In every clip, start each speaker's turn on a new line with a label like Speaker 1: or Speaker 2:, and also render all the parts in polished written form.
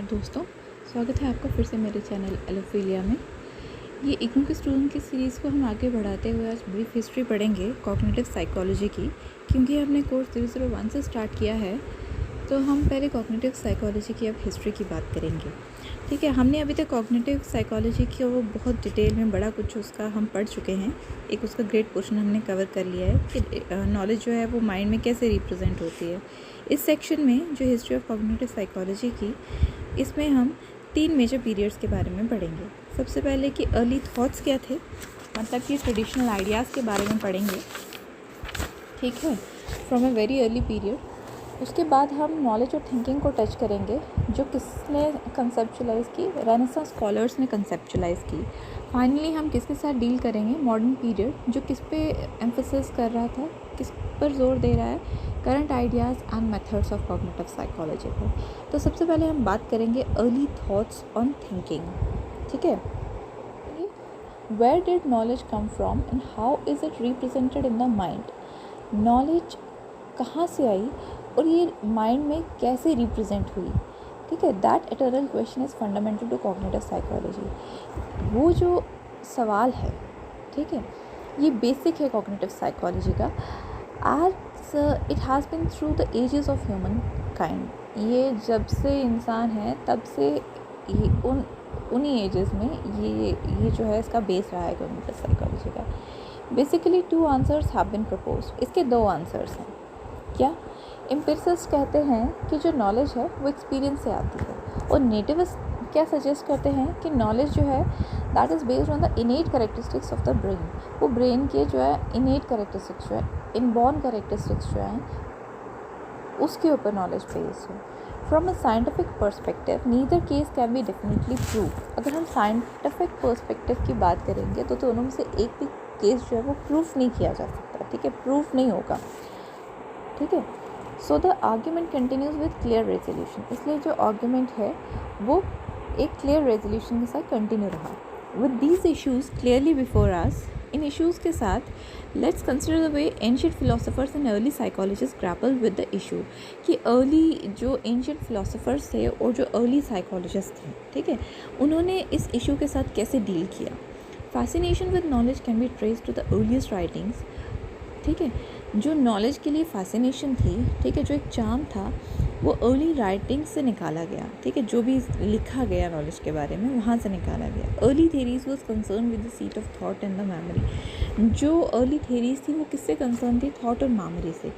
Speaker 1: दोस्तों, स्वागत है आपका फिर से मेरे चैनल एलोफिलिया में। ये इग्नू के स्टूडेंट की सीरीज़ को हम आगे बढ़ाते हुए आज ब्रीफ हिस्ट्री पढ़ेंगे कॉग्निटिव साइकोलॉजी की। क्योंकि हमने कोर्स 001 से स्टार्ट किया है तो हम पहले कॉग्निटिव साइकोलॉजी की अब हिस्ट्री की बात करेंगे। ठीक है, हमने अभी तक कॉग्निटिव साइकोलॉजी की वो बहुत डिटेल में बड़ा कुछ उसका हम पढ़ चुके हैं। एक उसका ग्रेट पोर्शन हमने कवर कर लिया है कि नॉलेज जो है वो माइंड में कैसे रिप्रेजेंट होती है। इस सेक्शन में जो हिस्ट्री ऑफ कॉग्निटिव साइकोलॉजी की, इसमें हम 3 मेजर पीरियड्स के बारे में पढ़ेंगे। सबसे पहले कि अर्ली थॉट्स क्या थे, मतलब कि ट्रेडिशनल आइडियाज़ के बारे में पढ़ेंगे। ठीक है, from a very early period. उसके बाद हम नॉलेज और थिंकिंग को टच करेंगे, जो किसने कंसेप्चुलाइज़ की, रेनेसांस स्कॉलर्स ने कंसेप्चुलाइज़ की। फाइनली हम किसके साथ डील करेंगे, मॉडर्न पीरियड, जो किस पे एम्फेसिस कर रहा था, किस पर जोर दे रहा है, current ideas and methods of cognitive psychology पर। तो सबसे पहले हम बात करेंगे अर्ली थॉट्स ऑन थिंकिंग। ठीक है, where did knowledge come from and how is it represented in the mind. Knowledge कहाँ से आई और ये माइंड में कैसे रिप्रेजेंट हुई। ठीक है, that eternal question is fundamental to cognitive psychology. वो जो सवाल है, ठीक है, ये बेसिक है कॉग्निटिव साइकोलॉजी का। As it has been through the ages of human kind. ये जब से इंसान है तब से ये उन्हीं एजेस में ये जो है इसका बेस रहा है कॉग्निटिव साइकोलॉजी का। Basically 2 answers have been proposed. इसके 2 आंसर्स हैं। क्या? एम्पिरिसिस्ट कहते हैं कि जो नॉलेज है वो एक्सपीरियंस से आती है, और नेटिविस्ट क्या सजेस्ट करते हैं कि नॉलेज जो है that is based on the इनेट characteristics of the brain. वो ब्रेन के जो है इनेट कैरेक्टरिस्टिक्स जो है, इनबॉर्न कैरेक्टरिस्टिक्स जो हैं, उसके ऊपर नॉलेज बेस्ड है। From a scientific perspective neither case can be definitely prove. अगर हम साइंटिफिक पर्सपेक्टिव की बात करेंगे तो दोनों में से एक भी केस जो है वो प्रूफ नहीं किया जा सकता। ठीक है, प्रूफ नहीं होगा। ठीक है, so the argument continues with clear resolution. इसलिए जो आर्ग्यूमेंट है वो एक क्लियर रेजोल्यूशन के साथ कंटिन्यू रहा। With these issues clearly before us, इन इश्यूज़ के साथ let's consider the way ancient philosophers and early psychologist grapple with the issue. कि अर्ली जो एंशिएंट फिलोसोफर्स थे और जो अर्ली साइकोलॉजिस्ट थे, ठीक है, उन्होंने इस इशू के साथ कैसे डील किया। Fascination with knowledge can be traced to the earliest writings. ठीक है, जो नॉलेज के लिए फैसिनेशन थी, ठीक है, जो एक चार्म था, वो अर्ली राइटिंग से निकाला गया। ठीक है, जो भी लिखा गया नॉलेज के बारे में वहाँ से निकाला गया। Early theories was concern with the seat of thought and the memory. जो अर्ली थेरीज थी वो किससे कंसर्न थी, थॉट और मेमोरी से।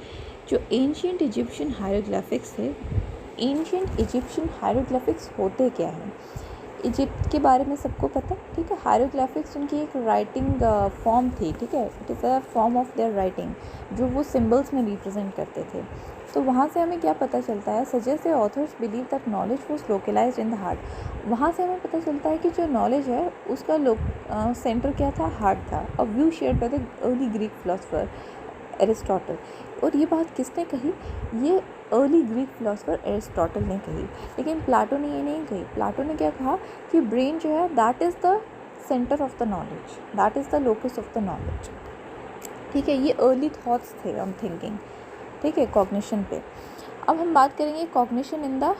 Speaker 1: जो एंशिएंट इजिप्शियन हायरोग्लिफिक्स थे, एंशिएंट इजिप्शियन हायरोग्लिफिक्स होते क्या हैं, इजिप्ट के बारे में सबको पता। ठीक है, हायरोग्लिफिक्स उनकी एक राइटिंग फॉर्म थी। ठीक है, it is a form of their writing, जो वो सिंबल्स में रिप्रेजेंट करते थे। तो वहाँ से हमें क्या पता चलता है, suggest the authors believe that knowledge was localised in the heart. वहाँ से हमें पता चलता है कि जो नॉलेज है उसका सेंटर क्या था, हार्ट था। A view shared by the early Greek philosopher Aristotle. और ये बात किसने कही, ये अर्ली ग्रीक फिलोसफर एरिस्टोटल ने कही। लेकिन प्लाटो ने ये नहीं कही। प्लाटो ने क्या कहा कि ब्रेन जो है that is the centre of the knowledge, that is the locus of the knowledge. ठीक है, ये अर्ली थॉट्स थे ऑन थिंकिंग। ठीक है, कॉग्निशन पे। अब हम बात करेंगे cognition in the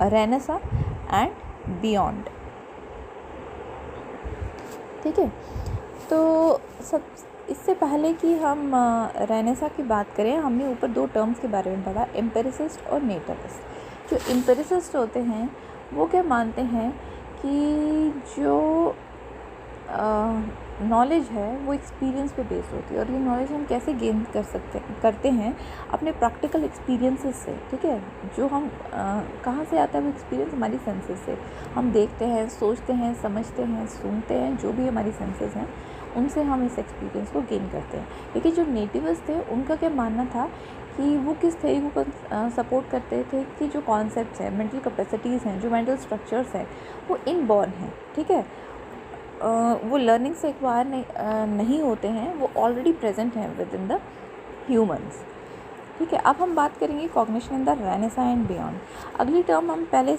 Speaker 1: renaissance and beyond. ठीक है, तो सब इससे पहले कि हम रेनेसां की बात करें, हमने ऊपर 2 टर्म्स के बारे में पढ़ा, एम्पिरिसिस्ट और नेटिविस्ट। जो एम्पिरिसिस्ट होते हैं वो क्या मानते हैं कि जो नॉलेज है वो एक्सपीरियंस पे बेस्ड होती है, और ये नॉलेज हम कैसे गेन करते हैं अपने प्रैक्टिकल एक्सपीरियंसेस से। ठीक है, जो हम कहाँ से आता है वो एक्सपीरियंस, हमारी सेंसेस से। हम देखते हैं, सोचते हैं, समझते हैं, सुनते हैं, जो भी हमारी सेंसेस हैं उनसे हम इस एक्सपीरियंस को गेन करते हैं। लेकिन जो नेटिविस्ट थे उनका क्या मानना था कि वो किस थ्योरी को सपोर्ट करते थे कि जो कॉन्सेप्ट्स हैं, मेंटल कैपेसिटीज़ हैं, जो मेंटल स्ट्रक्चर्स हैं, वो इनबॉर्न हैं। ठीक है, वो लर्निंग से एक्वायर नहीं होते हैं, वो ऑलरेडी प्रेजेंट हैं विद इन द ह्यूमंस। ठीक है, अब हम बात करेंगे cognition in the renaissance and beyond. अगली टर्म हम पहले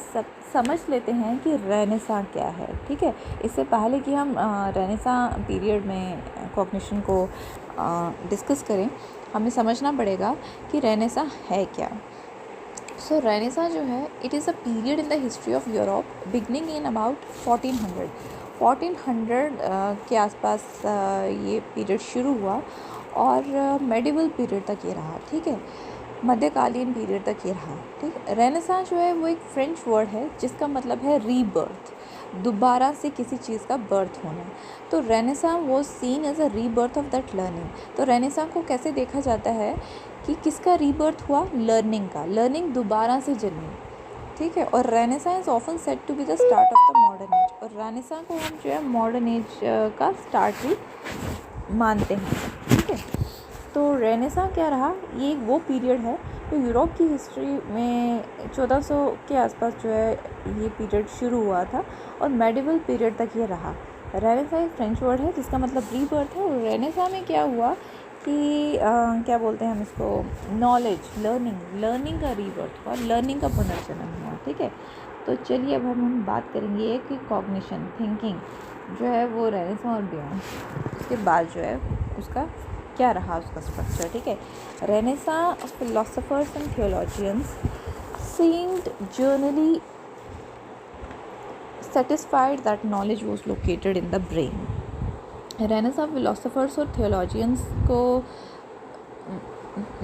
Speaker 1: समझ लेते हैं कि रेनेसां क्या है। ठीक है, इससे पहले कि हम रेनेसां पीरियड में कॉग्निशन को डिस्कस करें, हमें समझना पड़ेगा कि रेनेसां है क्या। सो रेनेसा जो है it is a period in the history of Europe beginning in about 1400 के आसपास ये पीरियड शुरू हुआ और मेडिवल पीरियड तक ये रहा, ठीक है, मध्यकालीन पीरियड तक ये रहा, ठीक है। रेनेसा जो है वो एक फ्रेंच वर्ड है जिसका मतलब है रीबर्थ, दोबारा से किसी चीज़ का बर्थ होना। तो renaissance was seen as a rebirth of that learning. तो रेनेसा को कैसे देखा जाता है कि किसका रीबर्थ हुआ, लर्निंग का, लर्निंग दोबारा से जन्मी, ठीक है। और renaissance is often said to be the start of the modern age, और रेनेसा को हम जो है मॉडर्न एज का स्टार्ट भी मानते हैं, ठीक है। तो रेनेसा क्या रहा, ये वो पीरियड है जो यूरोप की हिस्ट्री में 1400 के आसपास जो है ये पीरियड शुरू हुआ था और मेडिवल पीरियड तक ये रहा। रेनेसा एक फ्रेंच वर्ड है जिसका मतलब रीबर्थ है। और रेनेसा में क्या हुआ कि क्या बोलते हैं हम इसको, नॉलेज, लर्निंग का रीबर्थ हुआ, लर्निंग का पुनर्जन्म हुआ, ठीक है। तो चलिए अब हम बात करेंगे कि कॉग्निशन, थिंकिंग जो है वो रेनेसा और बियॉन्ड उसके बाद जो है उसका क्या रहा, उसका स्ट्रक्चर, ठीक है। Renaissance philosophers and theologians seemed generally satisfied that knowledge was located in the brain. Renaissance philosophers और थियोलॉजियंस को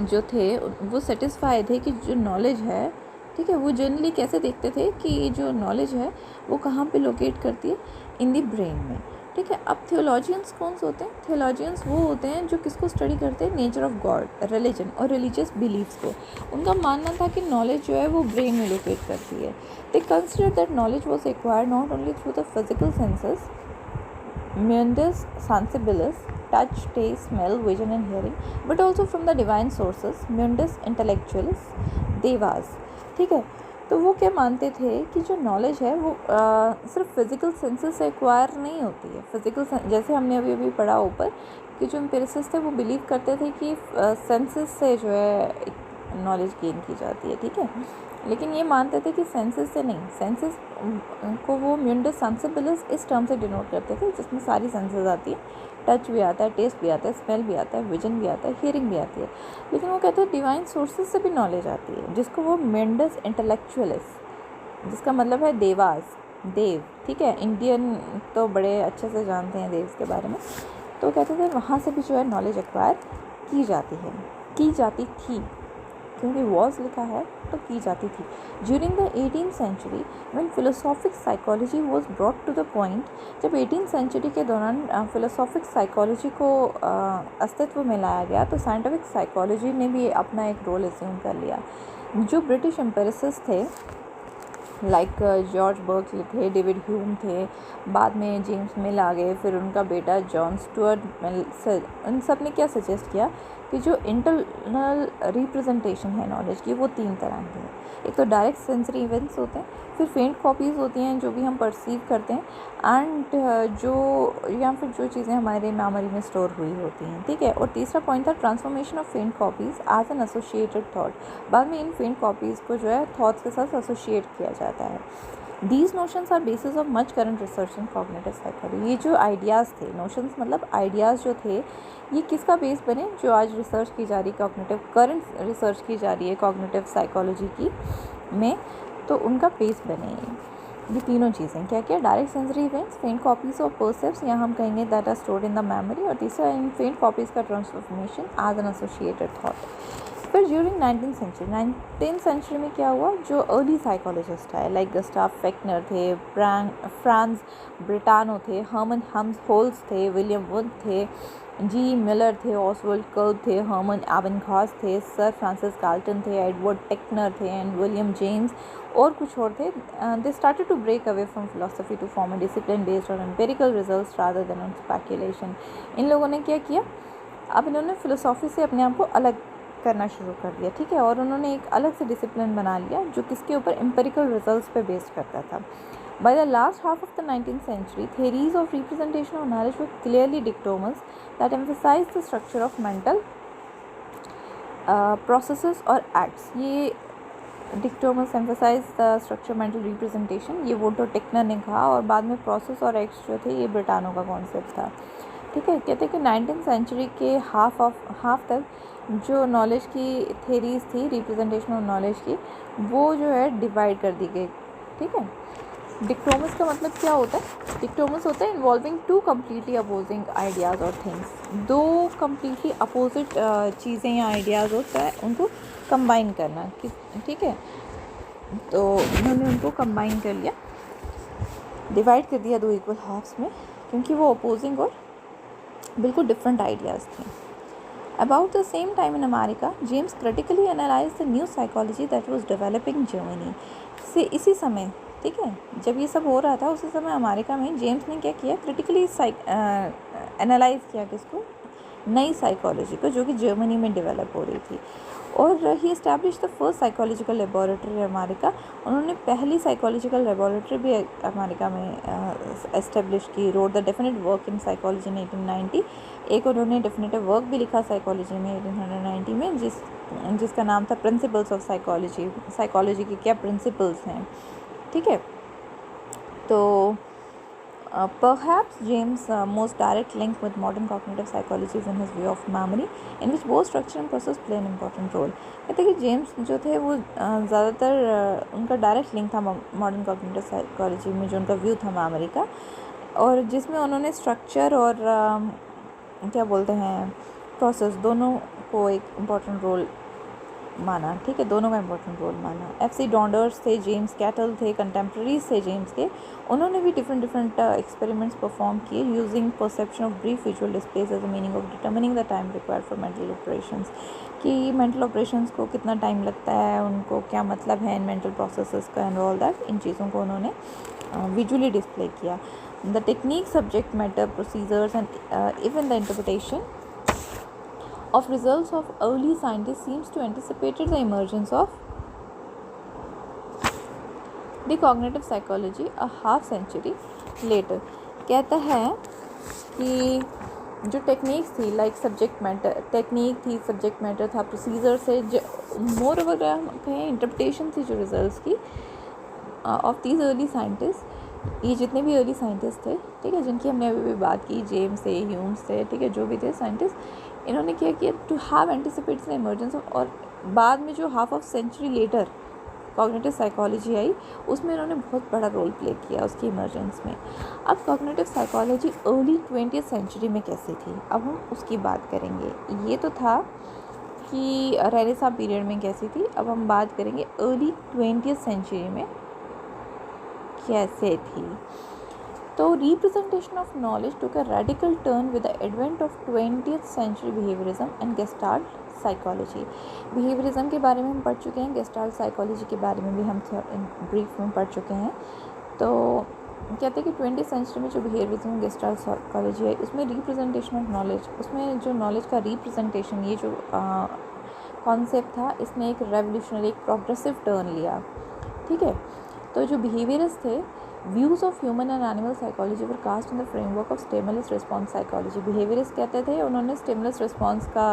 Speaker 1: जो थे वो सेटिस्फाई थे कि जो नॉलेज है, ठीक है, वो जनरली कैसे देखते थे कि जो नॉलेज है वो कहाँ पे लोकेट करती है, इन दी ब्रेन में, ठीक है। अब थियोलॉजियंस कौन से होते हैं, थियोलॉजियंस वो होते हैं जो किसको स्टडी करते हैं, नेचर ऑफ गॉड, रिलीजन और रिलीजियस बिलीव्स को। उनका मानना था कि नॉलेज जो है वो ब्रेन में लोकेट करती है। They consider that knowledge was acquired not only through the physical senses, mundus sensibilis, touch, taste, smell, vision and hearing, but also from the divine sources, mundus intellectualis, devas, ठीक है। तो वो क्या मानते थे कि जो नॉलेज है वो सिर्फ फिजिकल सेंसेस से एक्वायर नहीं होती है। फिजिकल जैसे हमने अभी पढ़ा ऊपर कि जो एम्पिरिसिस्ट थे वो बिलीव करते थे कि सेंसेस से जो है नॉलेज गेन की जाती है, ठीक है। लेकिन ये मानते थे कि सेंसेस से नहीं, सेंसेस को वो म्यूंडस सेंसिबिलिस इस टर्म से डिनोट करते थे जिसमें सारी सेंसेस आती है, टच भी आता है, टेस्ट भी आता है, स्मेल भी आता है, विजन भी आता है, हियरिंग भी आती है। लेकिन वो कहते हैं डिवाइन सोर्सेज से भी नॉलेज आती है, जिसको वो म्यूंडस इंटेलेक्चुअलिस, जिसका मतलब है देवास, देव, ठीक है। इंडियन तो बड़े अच्छे से जानते हैं देव के बारे में। तो कहते थे वहाँ से भी जो है नॉलेज एक्वायर की जाती है, की जाती थी, क्योंकि वॉज लिखा है तो की जाती थी। During the 18th century when philosophic psychology was brought to the point, जब 18th सेंचुरी के दौरान फिलोसॉफिक साइकोलॉजी को अस्तित्व में लाया गया तो साइंटिफिक साइकोलॉजी ने भी अपना एक रोल एज्यूम कर लिया। जो ब्रिटिश एम्पिरिसिस्ट थे लाइक जॉर्ज बर्कली थे, डेविड ह्यूम थे, बाद में जेम्स मिल आ गए, फिर उनका बेटा जॉन स्टुअर्ट मिल, इन सब ने क्या सजेस्ट किया कि जो इंटरनल रिप्रेजेंटेशन है नॉलेज की वो 3 तरह की है। एक तो डायरेक्ट सेंसरी इवेंट्स होते हैं, फिर फेंट कॉपीज़ होती हैं जो भी हम परसीव करते हैं, एंड जो या फिर जो चीज़ें हमारे मेमोरी में स्टोर हुई होती हैं, ठीक है। और तीसरा पॉइंट था transformation of faint copies as an associated thought. बाद में इन फेंट कॉपीज़ को जो है थॉट्स के साथ एसोसिएट किया जाता है। These notions are basis of much current research in cognitive psychology. ये जो आइडियाज़ थे, नोशंस मतलब आइडियाज़ जो थे, ये किसका बेस बने, जो आज रिसर्च की जा रही कॉग्निटिव, करंट रिसर्च की जा रही है कॉग्निटिव साइकोलॉजी की में, तो उनका बेस बने ये तीनों चीज़ें। क्या क्या, direct sensory events, faint copies of percepts, यहाँ हम कहेंगे that are stored in the memory, और तीसरा इन फेंट कॉपीज़ का transformation as an associated thought. फिर ड्यूरिंग 19th सेंचुरी में क्या हुआ, जो अर्ली साइकोलॉजिस्ट है लाइक गस्टाव फेक्नर थे, फ्रांस ब्रिटानो थे, हर्मन हेल्महोल्ट्ज़ थे, विलियम वुड थे, जी मिलर थे, ऑसवाल्ड कर्ब थे, हर्मन एबनघास थे, सर फ्रांसिस गाल्टन थे, एडवर्ड टेक्नर थे एंड विलियम जेम्स और कुछ और थे। They started to break away from philosophy to form a discipline based on empirical results rather than on speculation. इन लोगों ने क्या किया, अब इन्होंने फिलोसॉफी से अपने आप को अलग करना शुरू कर दिया, ठीक है, और उन्होंने एक अलग से डिसिप्लिन बना लिया जो किसके ऊपर, एम्पिरिकल रिजल्ट्स पे बेस्ड करता था। By the last half of the 19th century, theories of representation of knowledge were clearly dictums that emphasized the structure of mental processes और acts। ये dichotomies emphasize the structure mental representation, ये वो तो टेक्नर ने कहा, और बाद में प्रोसेस और एक्ट्स जो थे ये ब्रिटानो का कॉन्सेप्ट था। ठीक है। कहते हैं कि 19th सेंचुरी के हाफ तक जो नॉलेज की थेरीज थी, रिप्रेजेंटेशन ऑफ नॉलेज की, वो जो है डिवाइड कर दी गई। ठीक है। डिक्टोमस का मतलब क्या होता है? डिक्टोमस होता है involving two completely opposing ideas और थिंग्स। दो कम्प्लीटली अपोजिट चीज़ें या आइडियाज़ होता है, उनको कंबाइन करना। ठीक है। तो उन्होंने उनको कंबाइन कर लिया, डिवाइड कर दिया दो इक्वल हाफ्स में, क्योंकि वो अपोजिंग और बिल्कुल डिफरेंट आइडियाज़ थे। About the same time in America, James critically analyzed the new psychology that was developing in Germany. से इसी समय, ठीक है, जब ये सब हो रहा था उसी समय अमेरिका में जेम्स ने क्या किया, क्रिटिकली एनालाइज किया किसको, नई साइकोलॉजी को, जो कि जर्मनी में डेवलप हो रही थी। और he establish the first psychological laboratory America. उन्होंने पहली साइकोलॉजिकल लेबोरेटरी भी अमेरिका में एस्टेब्लिश की। Wrote the definite work in psychology in 1890। एक उन्होंने डेफिनेटिव वर्क भी लिखा साइकोलॉजी में 1890 में, जिसका नाम था प्रिंसिपल्स ऑफ साइकोलॉजी। साइकोलॉजी के क्या प्रिंसिपल्स हैं, ठीक है। तो perhaps James' most direct link with modern cognitive psychology is in his view of memory, in which both structure and process play an important role. कहते हैं कि जेम्स जो थे वो ज़्यादातर उनका डायरेक्ट लिंक था मॉडर्न कॉग्निटिव साइकोलॉजी में, जो उनका व्यू था मेमोरी का, और जिसमें उन्होंने स्ट्रक्चर और क्या बोलते हैं प्रोसेस, दोनों को एक इम्पॉर्टेंट रोल माना। ठीक है, दोनों का इम्पोर्टेंट रोल माना। FC डॉन्डर्स थे, जेम्स कैटल थे, कंटेम्प्रेरीज थे जेम्स के। उन्होंने भी डिफरेंट एक्सपेरिमेंट्स परफॉर्म किए using perception of brief visual displays as a meaning of determining the time required for mental operations, कि मेंटल ऑपरेशंस को कितना टाइम लगता है, उनको क्या मतलब है इन मेंटल प्रोसेसेस का एंड ऑल दैट, इन चीज़ों को उन्होंने विजुअली डिस्प्ले किया। The technique, subject matter, procedures and even the interpretation of results of early scientists seems to anticipated the emergence of the cognitive psychology a half century later। कहता है कि जो techniques थी, लाइक सब्जेक्ट मैटर टेक्निक थी, subject matter था, procedure से मोर वगैरह कहें, इंटरप्रिटेशन थी जो रिजल्ट्स की ऑफ दीज अर्ली साइंटिस्ट। ये जितने भी अर्ली साइंटिस्ट थे, ठीक है, जिनकी हमने अभी भी बात की, जेम्स थे, ह्यूम्स थे, ठीक है, जो भी थे साइंटिस्ट, इन्होंने क्या किया, to have anticipated the emergence of, और बाद में जो half of century later cognitive psychology आई, उसमें इन्होंने बहुत बड़ा रोल प्ले किया उसकी इमर्जेंस में। अब cognitive psychology early 20th century में कैसी थी, अब हम उसकी बात करेंगे। ये तो था कि रेनेसां पीरियड में कैसी थी, अब हम बात करेंगे अर्ली 20th सेंचुरी में कैसे थी। तो representation of knowledge took a radical turn with the advent of 20th century behaviourism and gestalt psychology. Behaviourism के बारे में हम पढ़ चुके हैं, गेस्टाल्ट साइकोलॉजी के बारे में भी हम ब्रीफ में पढ़ चुके हैं। तो कहते हैं कि 20th सेंचुरी में जो बिहेवियरिज्म गेस्टाल्ट साइकोलॉजी है, उसमें रिप्रेजेंटेशन ऑफ नॉलेज, उसमें जो नॉलेज का रिप्रेजेंटेशन, ये जो कॉन्सेप्ट था, इसने एक रेवोल्यूशनरी, एक प्रोग्रेसिव टर्न लिया। ठीक है। तो जो बिहेवियरिस्ट थे, views of human and animal psychology were cast in the framework of stimulus response psychology. Behaviourist कहते थे, उन्होंने स्टिमुलस रिस्पॉन्स का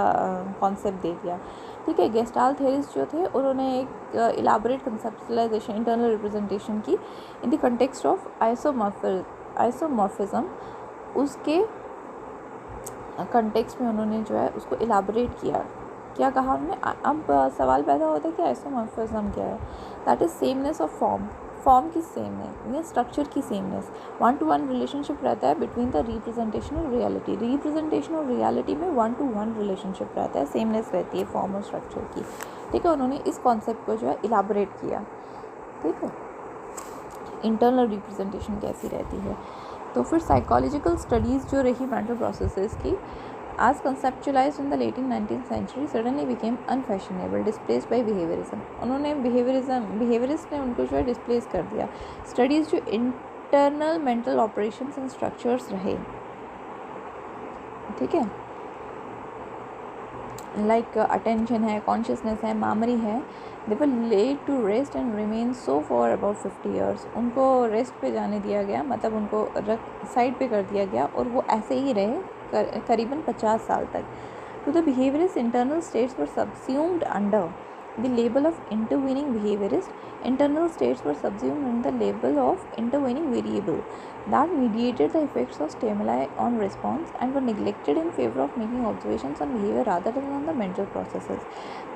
Speaker 1: कॉन्सेप्ट दे दिया। ठीक है। गेस्टाल्ट थेरिस्ट जो थे, उन्होंने एक इलाबोरेट कंसेप्चुलाइजेशन, इंटरनल रिप्रेजेंटेशन की in the context of isomorphism. उसके कंटेक्स्ट में उन्होंने जो है उसको इलाबोरेट किया। क्या कहा उन्होंने? अब सवाल पैदा होता है कि आइसोमॉर्फिज्म क्या है? That is sameness of form की सेमनेस या स्ट्रक्चर की सेमनेस। 1-to-1 रिलेशनशिप रहता है बिटवीन द रिप्रेजेंटेशन और रियलिटी। रिप्रेजेंटेशन और रियलिटी में 1-to-1 रिलेशनशिप रहता है, सेमनेस रहती है फॉर्म और स्ट्रक्चर की। ठीक है। उन्होंने इस कॉन्सेप्ट को जो है इलाबोरेट किया। ठीक है। इंटरनल रिप्रेजेंटेशन कैसी रहती है। तो फिर साइकोलॉजिकल स्टडीज़ जो रही मेंटल प्रोसेसेस की, as conceptualized in the late 19th century suddenly became unfashionable, displaced by behaviorism। उन्होंने बिहेवियरिस्ट ने उनको जो है डिस्प्लेस कर दिया। स्टडीज़ जो internal mental operations and structures रहे, ठीक है, लाइक अटेंशन है, कॉन्शियसनेस है, मेमोरी है, they were led to rest and remain so for about 50 years। उनको रेस्ट पे जाने दिया गया, मतलब उनको साइड पे कर दिया गया, और वो ऐसे ही रहे करीबन 50 साल तक। तो the behaviourist internal states were subsumed under The label of intervening behaviorist, internal states were subsumed in the label of intervening variable that mediated the effects of stimuli on response and were neglected in favor of making observations on behavior rather than on the mental processes.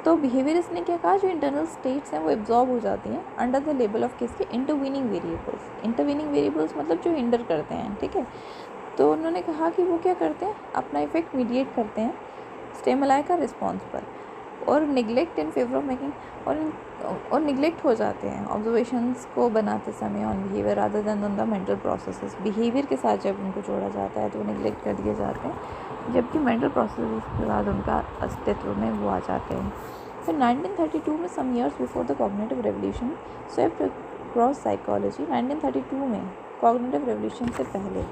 Speaker 1: तो behaviourist ने क्या कहा, जो internal states हैं वो absorb हो जाती हैं अंडर द लेबल ऑफ किसके, इंटरवीनिंग वेरिएबल्स. इंटरवीनिंग वेरिएबल्स मतलब जो हिंडर करते हैं. ठीक है, तो उन्होंने कहा कि वो क्या करते हैं, अपना इफेक्ट मीडिएट करते हैं स्टिमुलाई का रिस्पॉन्स पर, और neglect in favour of making, और निगलेक्ट हो जाते हैं ऑब्जर्वेशंस को बनाते समय on behaviour rather than on the mental processes. Behaviour के साथ जब उनको जोड़ा जाता है तो वो निगलेक्ट कर दिए जाते हैं, जबकि मेंटल प्रोसेसेस के बाद उनका अस्तित्व में वो आ जाते हैं. फिर 1932 में, some years before the cognitive revolution swept across psychology, 1932 में कॉग्निटिव रेवोल्यूशन से पहले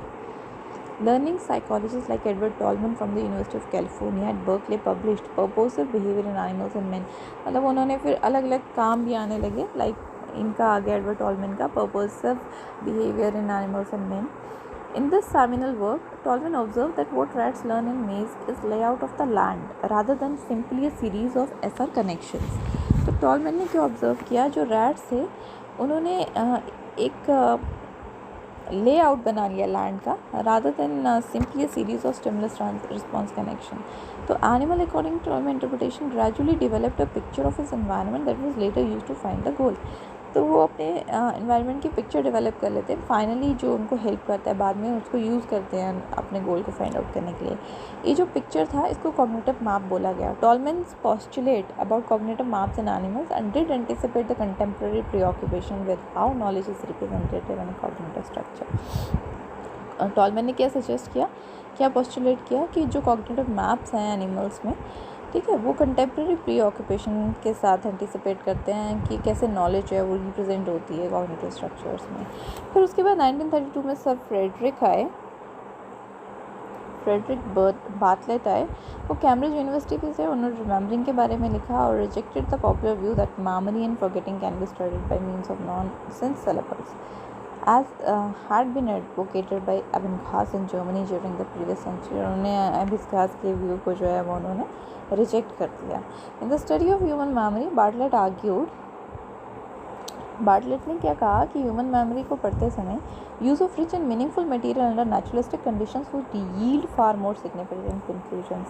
Speaker 1: learning psychologists like Edward Tolman from the University of California at Berkeley published purposive behavior in animals and men. मतलब उन्होंने फिर अलग अलग काम भी आने लगे, लाइक इनका आ गया एडवर्ड टॉलमन का purposive behavior in animals and men. In this seminal work, Tolman observed that what rats learn in maze is layout of the land rather than simply a series of SR connections. तो टॉलमन ने क्या observe किया, जो rats थे उन्होंने एक layout बना लिया लैंड का rather than simply a series of stimulus response connection. तो animal according to Tolman interpretation gradually developed a picture of his environment that was later used to find the goal. तो वो अपने environment की picture develop कर लेते हैं, finally जो उनको हेल्प करता है बाद में उसको यूज़ करते हैं अपने गोल को फाइंड आउट करने के लिए. ये जो पिक्चर था इसको कॉग्निटिव मैप बोला गया. Tolman's postulate about cognitive maps in animals and did anticipate the contemporary preoccupation with how knowledge is represented in a cognitive structure. Tolman ने क्या सजेस्ट किया, क्या पोस्टुलेट किया कि जो कॉग्निटिव मैप्स हैं एनिमल्स में, ठीक है, वो कंटेम्प्रेरी प्री ऑक्यूपेशन के साथ एंटिसिपेट करते हैं कि कैसे नॉलेज है वो रिप्रेजेंट होती है कॉग्निटिव स्ट्रक्चर्स में. फिर उसके बाद 1932 में सर फ्रेडरिक बार्टलेट आए. वो कैम्ब्रिज यूनिवर्सिटी पे से उन्होंने रिमेम्बरिंग के बारे में लिखा और rejected the popular view that memory and forgetting can be studied by means of nonsense syllabus as had been advocated by Ebbinghaus in Germany during the previous century. उन्होंने एबिंघास के व्यू को जो है वो उन्होंने रिजेक्ट कर दिया. In the study of human memory Bartlett ने क्या कहा कि ह्यूमन मेमोरी को पढ़ते समय use of rich and meaningful material under naturalistic conditions would yield far more significant conclusions.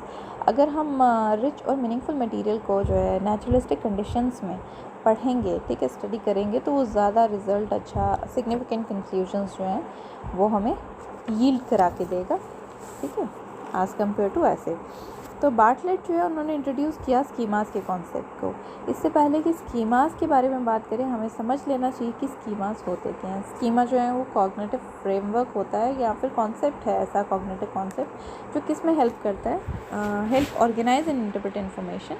Speaker 1: अगर हम रिच और मीनिंगफुल मटेरियल को जो है नेचुरलिस्टिक कंडीशंस में पढ़ेंगे, ठीक है, स्टडी करेंगे, तो वो ज़्यादा रिजल्ट अच्छा सिग्निफिकेंट कंक्लूजन्स जो हैं वो हमें यील्ड करा के देगा, ठीक है, एज़ कम्पेयर टू ऐसे. तो बार्टलेट जो है उन्होंने इंट्रोड्यूस किया स्कीमास के कॉन्सेप्ट को. इससे पहले कि स्कीमास के बारे में बात करें, हमें समझ लेना चाहिए कि स्कीमास होते क्या हैं. स्कीमा जो है वो कॉग्निटिव फ्रेमवर्क होता है या फिर कॉन्सेप्ट है, ऐसा कॉग्निटिव कॉन्सेप्ट जो किस में हेल्प करता है, help organise and interpret information.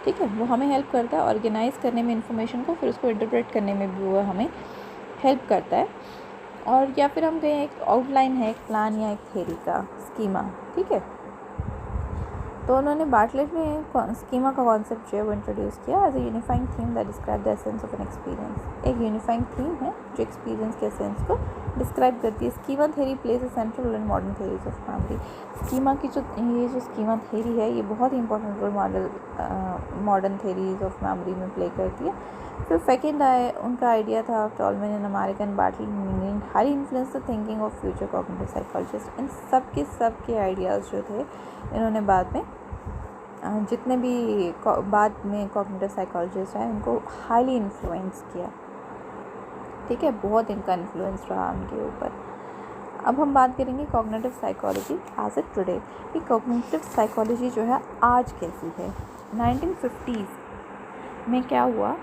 Speaker 1: ठीक है, वो हमें हेल्प करता है ऑर्गेनाइज करने में इन्फॉर्मेशन को, फिर उसको इंटरप्रेट करने में भी वो हमें हेल्प करता है. और या फिर हम कहें एक आउटलाइन है, एक प्लान या एक थ्योरी का स्कीमा. ठीक है, तो उन्होंने बार्टलेट ने स्कीमा का कॉन्सेप्ट जो है वो इंट्रोड्यूस किया as a unifying theme that describe the essence of an experience. एक यूनिफाइंग थीम है जो एक्सपीरियंस के एसेंस को डिस्क्राइब करती है. Schema theory place a central role in modern theories of memory. Schema की जो स्कीमा थ्योरी है ये बहुत ही important role modern theories of memory में प्ले करती है. फिर सेकेंड उनका आइडिया था Tolman and American Bartlett in England highly influence the thinking of future cognitive psychologist. इन सब के आइडियाज़ जो थे इन्होंने बाद में जितने भी बाद में कॉग्निटिव साइकोलॉजिस्ट हैं उनको हाईली इन्फ्लुएंस किया. ठीक है, बहुत इनका इन्फ्लुएंस रहा उनके ऊपर. अब हम बात करेंगे cognitive psychology as it today कि कॉग्निटिव साइकोलॉजी जो है आज कैसी है. 1950s में क्या हुआ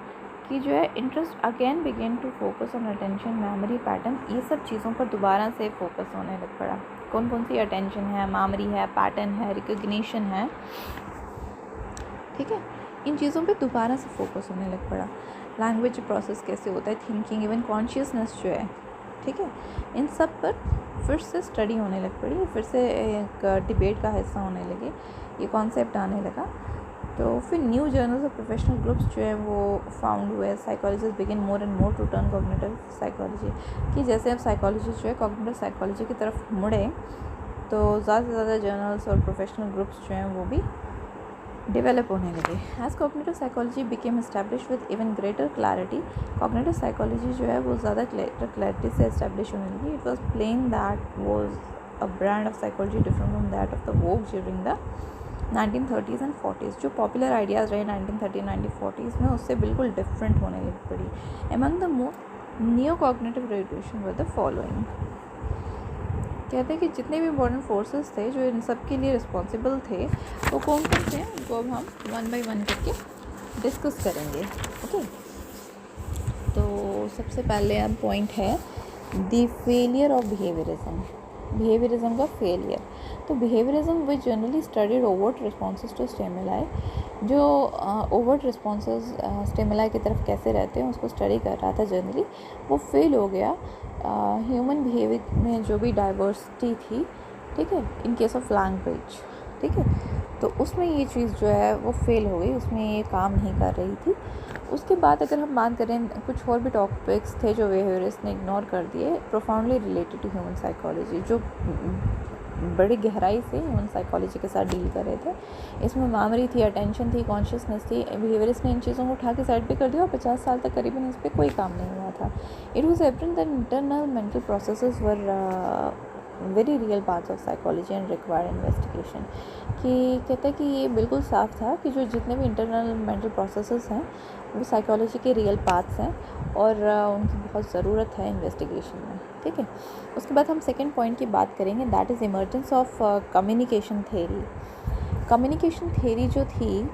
Speaker 1: कि जो है interest again began to focus on attention, memory, pattern, ये सब चीज़ों पर दोबारा से फोकस होने लग पड़ा. कौन कौन सी अटेंशन है, मेमोरी है, पैटर्न है, रिकग्निशन है. ठीक है, इन चीज़ों पे दोबारा से फोकस होने लग पड़ा. लैंग्वेज प्रोसेस कैसे होता है, थिंकिंग, इवन कॉन्शियसनेस जो है, ठीक है, इन सब पर फिर से स्टडी होने लग पड़ी, फिर से एक डिबेट का हिस्सा होने लगे, ये कॉन्सेप्ट आने लगा. तो फिर न्यू जर्नल्स और प्रोफेशनल ग्रुप्स जो है वो फाउंड हुए. Psychologist begin more and more to turn cognitive psychology, कि जैसे अब साइकोलॉजी जो है कॉग्निटिव साइकोलॉजी की तरफ मुड़े तो ज़्यादा से ज़्यादा जर्नल्स और प्रोफेशनल ग्रुप्स जो हैं वो भी डेवलप होने लगे। As cognitive psychology became establish with even greater clarity, cognitive psychology जो है वो ज़्यादा क्लैरिटी से एस्टैब्लिश होने लगी। It was plain that was a brand of psychology different from that of the vogue during the 1930s and 40s। जो popular ideas रहे 1930 1940s में, उससे बिल्कुल डिफरेंट होने लग पड़ी। Among the most neo cognitive revolution were the following. कहते हैं कि जितने भी इम्पोर्टेंट फोर्सेस थे जो इन सब के लिए रिस्पॉन्सिबल थे, वो कौन कौन थे, उनको अब हम वन बाय वन करके डिस्कस करेंगे। ओके, तो सबसे पहले अब पॉइंट है द फेलियर ऑफ बिहेवियरिज्म का फेलियर। तो behaviourism which generally studied overt responses to stimuli, जो ओवर्ट रिस्पॉन्सेज स्टिमुलाई की तरफ कैसे रहते हैं उसको स्टडी कर रहा था जनरली, वो फेल हो गया। ह्यूमन बिहेवियर में जो भी डाइवर्सिटी थी, ठीक है, इन केस ऑफ लैंग्वेज, ठीक है, तो उसमें ये चीज़ जो है वो फेल हो गई, उसमें ये काम नहीं कर रही थी। उसके बाद अगर हम बात करें, कुछ और भी टॉपिक्स थे जो बिहेवियरिस्ट ने इग्नोर कर दिए, profoundly related to human psychology, जो बड़ी गहराई से ह्यूमन साइकोलॉजी के साथ डील कर रहे थे। इसमें मेमोरी थी, अटेंशन थी, कॉन्शियसनेस थी। बिहेवियरिस्ट ने इन चीज़ों को उठा के साइड पे कर दिया और 50 साल तक करीबन इस पर कोई काम नहीं हुआ था। It was evident that internal mental processes were very real parts of psychology and required investigation. कि कहते हैं कि ये बिल्कुल साफ था कि जो जितने भी इंटरनल मेंटल प्रोसेसेस हैं वो साइकोलॉजी के रियल पार्ट्स हैं और उनकी बहुत ज़रूरत है इन्वेस्टिगेशन में, ठीक है। उसके बाद हम सेकेंड पॉइंट की बात करेंगे, that is emergence of communication theory. Communication theory जो थी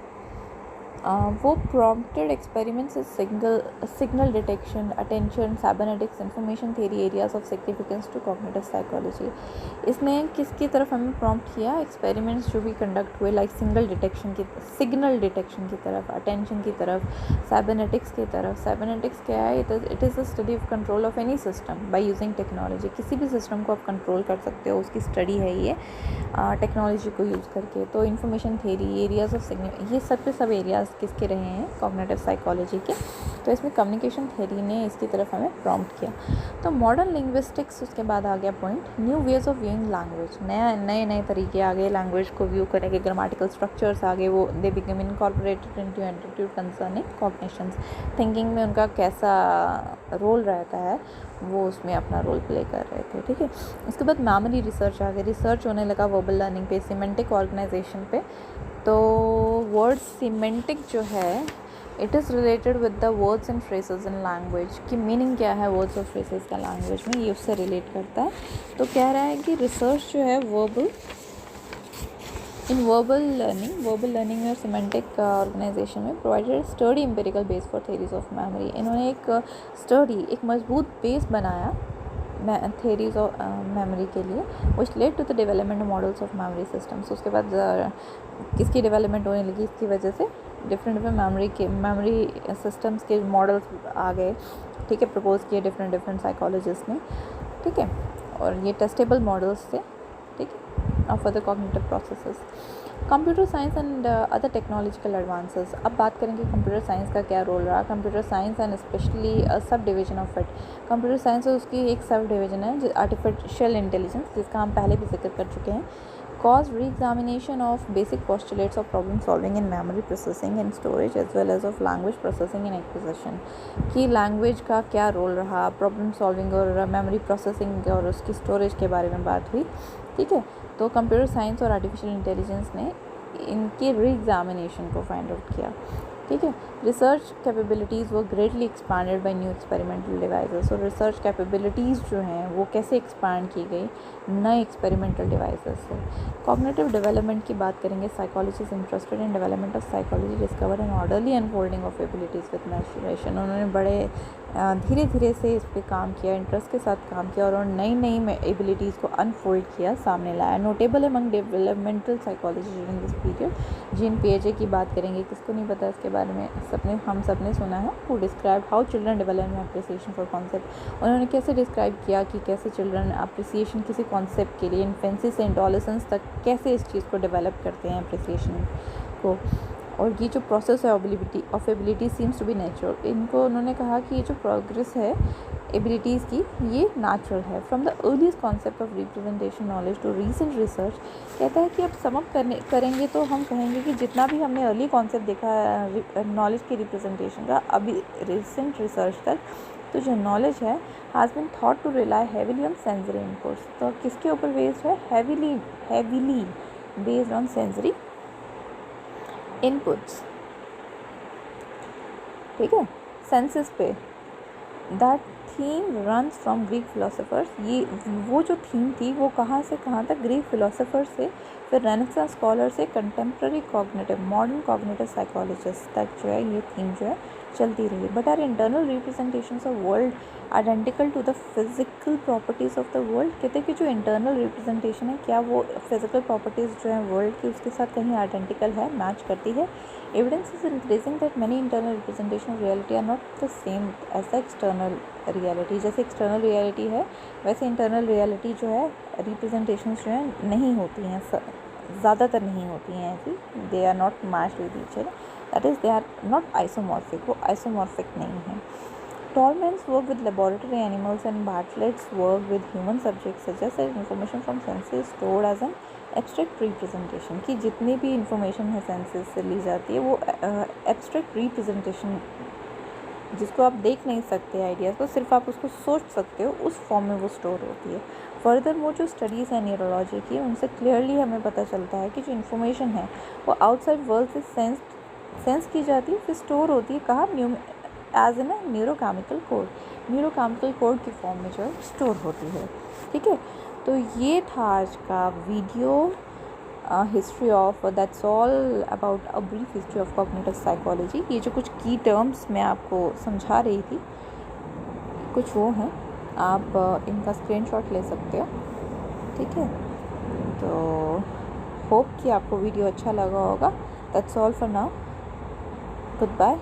Speaker 1: वो prompted experiments signal detection, attention, cybernetics, information theory areas of significance to cognitive psychology. इसने किसकी तरफ हमें प्रॉम्प्ट किया, एक्सपेरिमेंट्स जो भी कंडक्ट हुए लाइक सिग्नल डिटेक्शन की तरफ, अटेंशन की तरफ, साइबरनेटिक्स की तरफ। साइबरनेटिक्स क्या है, it is the study of control of any system by using technology. किसी भी सिस्टम को आप कंट्रोल कर सकते हो, उसकी स्टडी है ये टेक्नोलॉजी को यूज़ करके। तो इंफॉर्मेशन थ्योरी, एरियाज ऑफ ये सब के सब एरियाज किसके रहे हैं, कॉग्निटिव साइकोलॉजी के। तो इसमें कम्युनिकेशन थ्योरी ने इसकी तरफ हमें प्रॉम्प्ट किया। तो मॉडर्न लिंग्विस्टिक्स, उसके बाद आ गया point new ways of viewing language. नए तरीके आ गए लैंग्वेज को व्यू करने के, ग्रामेटिकल स्ट्रक्चर्स आ गए, वो they become incorporated into attitude concerning cognitions. Thinking में उनका कैसा रोल रहता है, वो उसमें अपना रोल प्ले कर रहे थे, ठीक है। उसके बाद मेमोरी रिसर्च आ गया, रिसर्च होने लगा वर्बल लर्निंग पे, सिमेंटिक ऑर्गेनाइजेशन पे। तो वर्ड सिमेंटिक जो है, it is related with the words and phrases in language. की मीनिंग क्या है वर्ड्स और फ्रेजेस का लैंग्वेज में, ये उससे रिलेट करता है। तो कह रहा है कि रिसर्च जो है वर्बल लर्निंग में और सिमेंटिक ऑर्गेनाइजेशन में provided study empirical base for theories of memory. इन्होंने एक मजबूत बेस बनाया थेरीज ऑफ मेमोरी के लिए, which led to the development models of memory systems. उसके बाद किसकी डेवलपमेंट होने लगी, इसकी वजह से डिफरेंट मेमोरी सिस्टम्स के मॉडल्स आ गए, ठीक है, प्रपोज किए डिफरेंट साइकोलॉजिस्ट ने, ठीक है, और ये टेस्टेबल मॉडल्स थे, ठीक है, of other cognitive processes. Computer science and other technological advances. अब बात करेंगे कंप्यूटर साइंस का क्या रोल रहा। Computer science and specially sub division of it. Computer science उसकी एक सब डिवीजन है, आर्टिफिशियल इंटेलिजेंस, जिसका हम पहले भी जिक्र कर चुके हैं। Cause reexamination of basic postulates of problem solving in memory processing and storage as well as of language processing and acquisition. कि लैंग्वेज का क्या रोल रहा, प्रॉब्लम सॉल्विंग और मेमोरी प्रोसेसिंग और उसकी स्टोरेज के बारे में बात हुई, ठीक है। तो कंप्यूटर साइंस और आर्टिफिशियल इंटेलिजेंस ने इनके री एग्जामिनेशन को फाइंड आउट किया, ठीक है। रिसर्च कैपेबिलिटीज़ वो greatly expanded by new experimental devices. और रिसर्च कैपेबिलिटीज़ जो हैं वो कैसे एक्सपांड की गई, नए एक्सपेरिमेंटल डिवाइसेस से। कॉग्निटिव डेवलपमेंट की बात करेंगे, psychology is interested in development of psychology discover and orderly unfolding of abilities with maturation. उन्होंने बड़े धीरे धीरे से इस पर काम किया, इंटरेस्ट के साथ काम किया और नई एबिलिटीज़ को अनफोल्ड किया, सामने लाया। Notable among developmental psychology during this period. Jean पिएजे की बात करेंगे, किसको नहीं पता इसके बारे में, हम सबने सुना है। Who describe how children develop appreciation for concept. उन्होंने कैसे डिस्क्राइब किया कि कैसे चिल्ड्रन अप्रिसिएशन किसी कॉन्सेप्ट के लिए इन्फेंसी से एडोलेसेंस तक कैसे इस चीज़ को डेवलप करते हैं, अप्रिसिएशन को। और ये जो प्रोसेस है of ability seems to be natural. इनको उन्होंने कहा कि ये जो प्रोग्रेस है एबिलिटीज़ की, ये नेचुरल है। From the earliest concept of representation knowledge to recent research, कहता है कि अब सम अप करेंगे तो हम कहेंगे कि जितना भी हमने अर्ली कॉन्सेप्ट देखा नॉलेज के रिप्रेजेंटेशन का, अभी रिसेंट रिसर्च तक तो जो नॉलेज है has been thought to rely heavily on sensory inputs. तो किसके ऊपर बेस्ड है? Heavily based on sensory inputs, ठीक है, सेंसेस पे। That theme runs from Greek philosophers, ये वो जो थीम थी वो कहाँ से कहाँ तक? ग्रीक फिलोसोफर्स से, फिर रेनेसांस स्कॉलर से contemporary cognitive modern cognitive psychologists तक जो है ये थीम जो है चलती रही। But are internal representations of world identical to the physical properties of the world, कहते हैं कि जो इंटरनल रिप्रेजेंटेशन है क्या वो फिजिकल प्रॉपर्टीज़ जो है वर्ल्ड की उसके साथ कहीं आइडेंटिकल है, मैच करती है। Evidence is increasing that many internal representation of reality are not the same as the external reality. जैसे एक्सटर्नल रियलिटी है वैसे इंटरनल रियलिटी जो है रिप्रेजेंटेशंस जो है नहीं होती हैं, ज़्यादातर नहीं होती हैं ऐसी, they are not match with each other, that is they are not isomorphic, वो आइसोमॉर्फिक नहीं है। Tolman's work with laboratory animals and Bartlett's work with human subjects suggests that information from senses is stored as an abstract representation, कि जितनी भी information है senses से ली जाती है वो abstract representation, जिसको आप देख नहीं सकते आइडियाज़ को, सिर्फ आप उसको सोच सकते हो, उस फॉर्म में वो स्टोर होती है। फर्दर वो जो स्टडीज़ है न्यूरोलॉजी की, उनसे क्लियरली हमें पता चलता है कि जो इन्फॉर्मेशन है वो आउटसाइड वर्ल्ड से सेंस की जाती है, फिर स्टोर होती है कहाँ? एज इन न्यूरोकेमिकल कोड की फॉर्म में जो है स्टोर होती है, ठीक है। तो ये था आज का video, history of, that's all about a brief history of cognitive psychology. ये जो कुछ की टर्म्स मैं आपको समझा रही थी कुछ वो हैं, आप इनका स्क्रीनशॉट ले सकते हो, ठीक है। तो होप कि आपको वीडियो अच्छा लगा होगा। That's all for now, good bye.